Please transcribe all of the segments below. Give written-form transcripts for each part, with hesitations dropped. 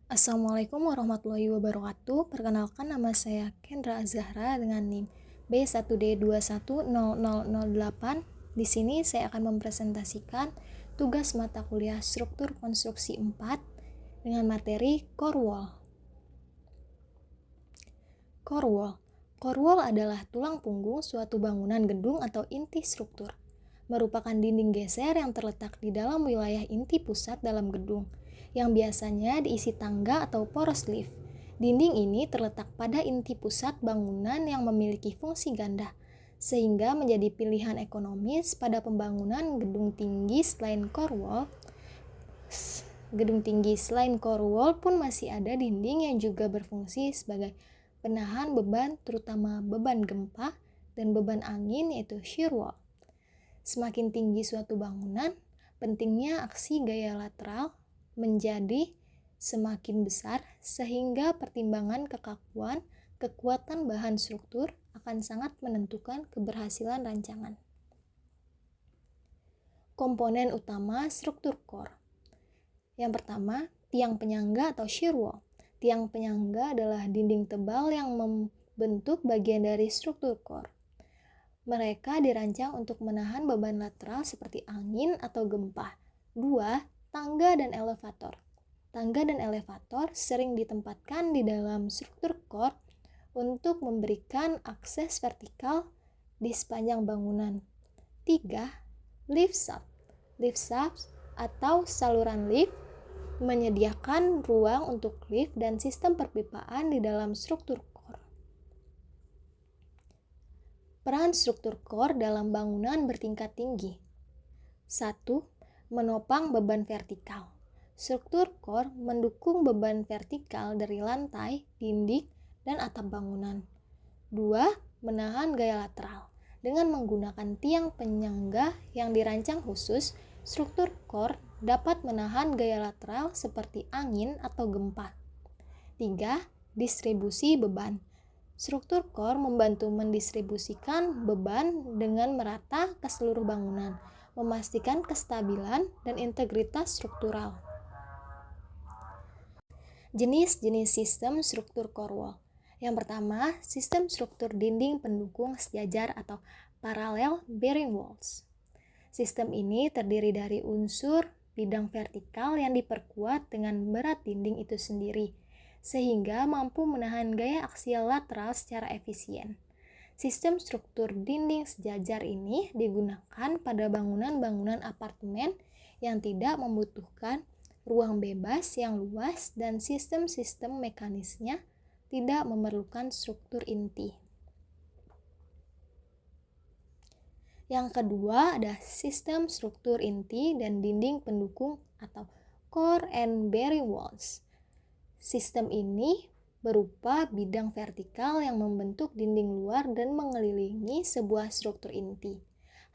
Assalamualaikum warahmatullahi wabarakatuh. Perkenalkan, nama saya Kendra Azahra dengan NIM B1D210008. Di sini saya akan mempresentasikan tugas mata kuliah struktur konstruksi 4 dengan materi core wall. Core wall. Core wall adalah tulang punggung suatu bangunan gedung atau inti struktur. Merupakan dinding geser yang terletak di dalam wilayah inti pusat dalam gedung, yang biasanya diisi tangga atau poros lift. Dinding ini terletak pada inti pusat bangunan yang memiliki fungsi ganda, sehingga menjadi pilihan ekonomis pada pembangunan gedung tinggi selain core wall. Gedung tinggi selain core wall pun masih ada dinding yang juga berfungsi sebagai penahan beban, terutama beban gempa dan beban angin, yaitu shear wall. Semakin tinggi suatu bangunan, pentingnya aksi gaya lateral menjadi semakin besar, sehingga pertimbangan kekakuan, kekuatan bahan struktur akan sangat menentukan keberhasilan rancangan. Komponen utama struktur core. Yang pertama, tiang penyangga atau shear wall. Tiang penyangga adalah dinding tebal yang membentuk bagian dari struktur core. Mereka dirancang untuk menahan beban lateral seperti angin atau gempa. 2. Tangga dan elevator. Tangga dan elevator sering ditempatkan di dalam struktur core untuk memberikan akses vertikal di sepanjang bangunan. 3. Lift shaft. Lift shaft atau saluran lift menyediakan ruang untuk lift dan sistem perpipaan di dalam struktur core. Peran struktur core dalam bangunan bertingkat tinggi. 1. Menopang beban vertikal. Struktur core mendukung beban vertikal dari lantai, dinding, dan atap bangunan. 2. Menahan gaya lateral. Dengan menggunakan tiang penyangga yang dirancang khusus, struktur core dapat menahan gaya lateral seperti angin atau gempa. 3. Distribusi beban. Struktur core membantu mendistribusikan beban dengan merata ke seluruh bangunan, memastikan kestabilan dan integritas struktural. Jenis-jenis sistem struktur core wall. Yang pertama, sistem struktur dinding pendukung sejajar atau parallel bearing walls. Sistem ini terdiri dari unsur bidang vertikal yang diperkuat dengan berat dinding itu sendiri, sehingga mampu menahan gaya aksial lateral secara efisien. Sistem struktur dinding sejajar ini digunakan pada bangunan-bangunan apartemen yang tidak membutuhkan ruang bebas yang luas dan sistem-sistem mekanisnya tidak memerlukan struktur inti. Yang kedua ada sistem struktur inti dan dinding pendukung atau core and bearing walls. Sistem ini berupa bidang vertikal yang membentuk dinding luar dan mengelilingi sebuah struktur inti.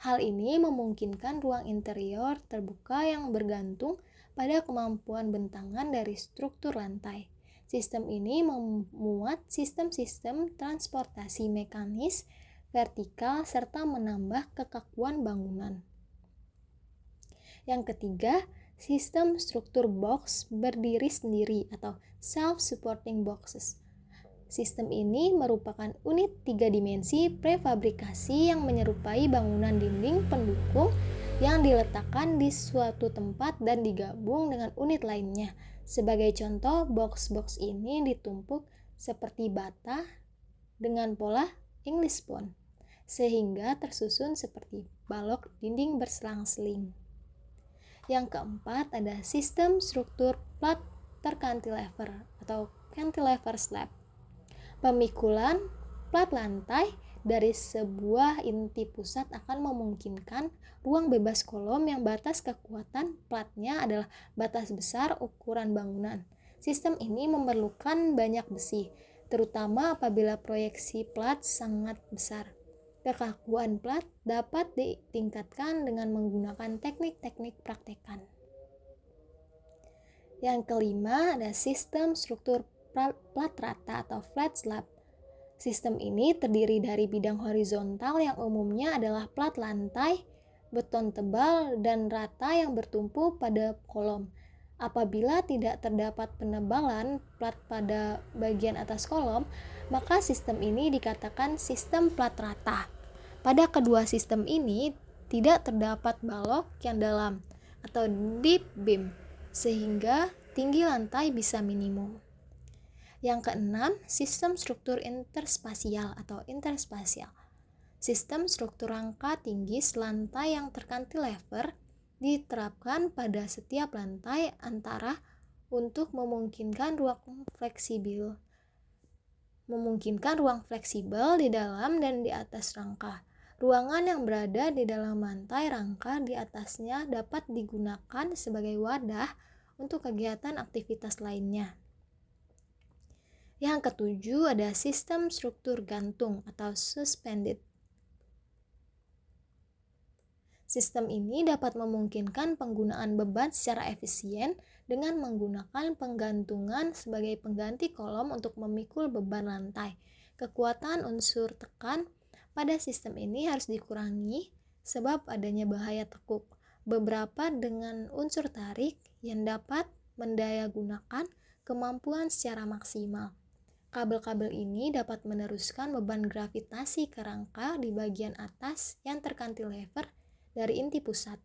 Hal ini memungkinkan ruang interior terbuka yang bergantung pada kemampuan bentangan dari struktur lantai. Sistem ini memuat sistem-sistem transportasi mekanis vertikal serta menambah kekakuan bangunan. Yang ketiga, sistem struktur box berdiri sendiri atau self-supporting boxes. Sistem ini merupakan unit 3 dimensi prefabrikasi yang menyerupai bangunan dinding pendukung yang diletakkan di suatu tempat dan digabung dengan unit lainnya. Sebagai contoh, box-box ini ditumpuk seperti bata dengan pola English bond, sehingga tersusun seperti balok dinding berselang-seling. Yang keempat ada sistem struktur plat tercantilever atau cantilever slab. Pemikulan plat lantai dari sebuah inti pusat akan memungkinkan ruang bebas kolom yang batas kekuatan platnya adalah batas besar ukuran bangunan. Sistem ini memerlukan banyak besi, terutama apabila proyeksi plat sangat besar. Kekakuan plat dapat ditingkatkan dengan menggunakan teknik-teknik praktekan. Yang kelima ada sistem struktur plat rata atau flat slab. Sistem ini terdiri dari bidang horizontal yang umumnya adalah plat lantai, beton tebal, dan rata yang bertumpu pada kolom. Apabila tidak terdapat penebalan plat pada bagian atas kolom, maka sistem ini dikatakan sistem plat rata. Pada kedua sistem ini tidak terdapat balok yang dalam atau deep beam, sehingga tinggi lantai bisa minimum. Yang keenam, sistem struktur interspasial atau interspasial. Sistem struktur rangka tinggi selantai yang terkantilever diterapkan pada setiap lantai antara untuk memungkinkan ruang fleksibel di dalam dan di atas rangka. Ruangan yang berada di dalam lantai rangka di atasnya dapat digunakan sebagai wadah untuk kegiatan aktivitas lainnya. Yang ketujuh ada sistem struktur gantung atau suspended. Sistem ini dapat memungkinkan penggunaan beban secara efisien dengan menggunakan penggantungan sebagai pengganti kolom untuk memikul beban lantai. Kekuatan unsur tekan pada sistem ini harus dikurangi sebab adanya bahaya tekuk. Beberapa dengan unsur tarik yang dapat mendayagunakan kemampuan secara maksimal. Kabel-kabel ini dapat meneruskan beban gravitasi ke rangka di bagian atas yang terkantilever dari inti pusat.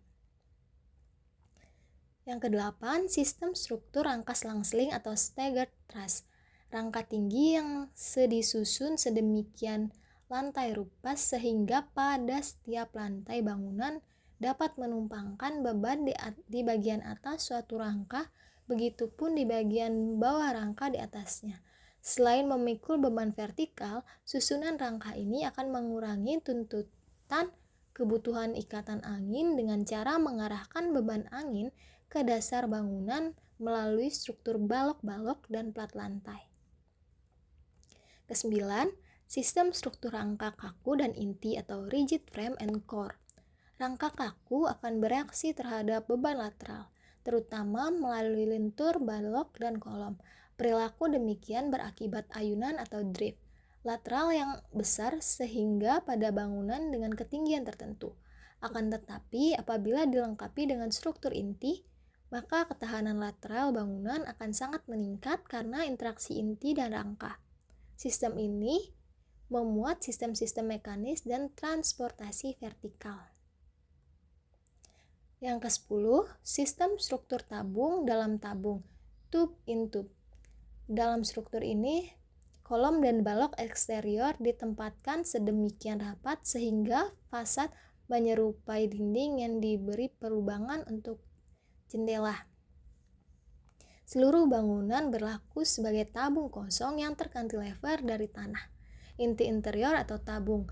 Yang kedelapan, sistem struktur rangka selang-seling atau staggered truss. Rangka tinggi yang disusun sedemikian lantai rupas sehingga pada setiap lantai bangunan dapat menumpangkan beban di bagian atas suatu rangka, begitupun di bagian bawah rangka di atasnya. Selain memikul beban vertikal, susunan rangka ini akan mengurangi tuntutan kebutuhan ikatan angin dengan cara mengarahkan beban angin ke dasar bangunan melalui struktur balok-balok dan plat lantai. Kesembilan, sistem struktur rangka kaku dan inti atau rigid frame and core. Rangka kaku akan bereaksi terhadap beban lateral, terutama melalui lentur, balok, dan kolom. Perilaku demikian berakibat ayunan atau drift lateral yang besar sehingga pada bangunan dengan ketinggian tertentu. Akan tetapi apabila dilengkapi dengan struktur inti, maka ketahanan lateral bangunan akan sangat meningkat karena interaksi inti dan rangka. Sistem ini memuat sistem-sistem mekanis dan transportasi vertikal. Yang ke-10, sistem struktur tabung dalam tabung, tube in tube. Dalam struktur ini, kolom dan balok eksterior ditempatkan sedemikian rapat sehingga fasad menyerupai dinding yang diberi pelubangan untuk jendela. Seluruh bangunan berlaku sebagai tabung kosong yang terkantilever dari tanah. Inti interior atau tabung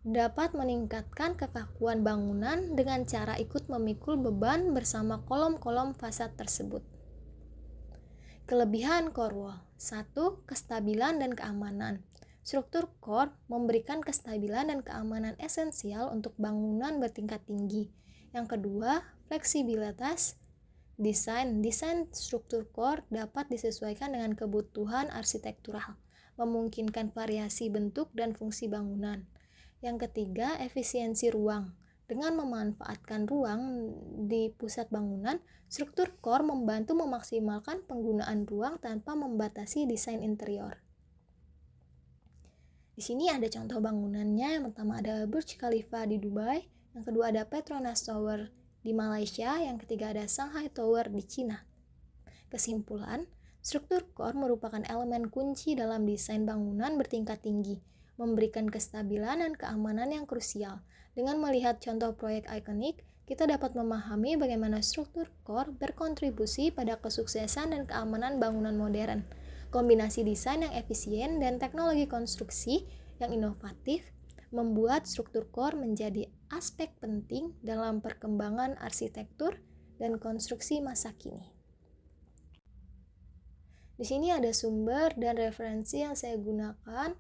dapat meningkatkan kekakuan bangunan dengan cara ikut memikul beban bersama kolom-kolom fasad tersebut. Kelebihan core wall. 1. Kestabilan dan keamanan. Struktur core memberikan kestabilan dan keamanan esensial untuk bangunan bertingkat tinggi. Yang kedua, fleksibilitas desain. Desain struktur core dapat disesuaikan dengan kebutuhan arsitektural, memungkinkan variasi bentuk dan fungsi bangunan. Yang ketiga, efisiensi ruang. Dengan memanfaatkan ruang di pusat bangunan, struktur core membantu memaksimalkan penggunaan ruang tanpa membatasi desain interior. Di sini ada contoh bangunannya. Yang pertama ada Burj Khalifa di Dubai, yang kedua ada Petronas Tower di Malaysia, yang ketiga ada Shanghai Tower di Cina. Kesimpulan, struktur core merupakan elemen kunci dalam desain bangunan bertingkat tinggi, memberikan kestabilan dan keamanan yang krusial. Dengan melihat contoh proyek ikonik, kita dapat memahami bagaimana struktur core berkontribusi pada kesuksesan dan keamanan bangunan modern. Kombinasi desain yang efisien dan teknologi konstruksi yang inovatif membuat struktur core menjadi aspek penting dalam perkembangan arsitektur dan konstruksi masa kini. Di sini ada sumber dan referensi yang saya gunakan.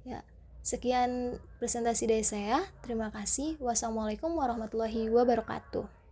Ya, sekian presentasi dari saya. Terima kasih. Wassalamualaikum warahmatullahi wabarakatuh.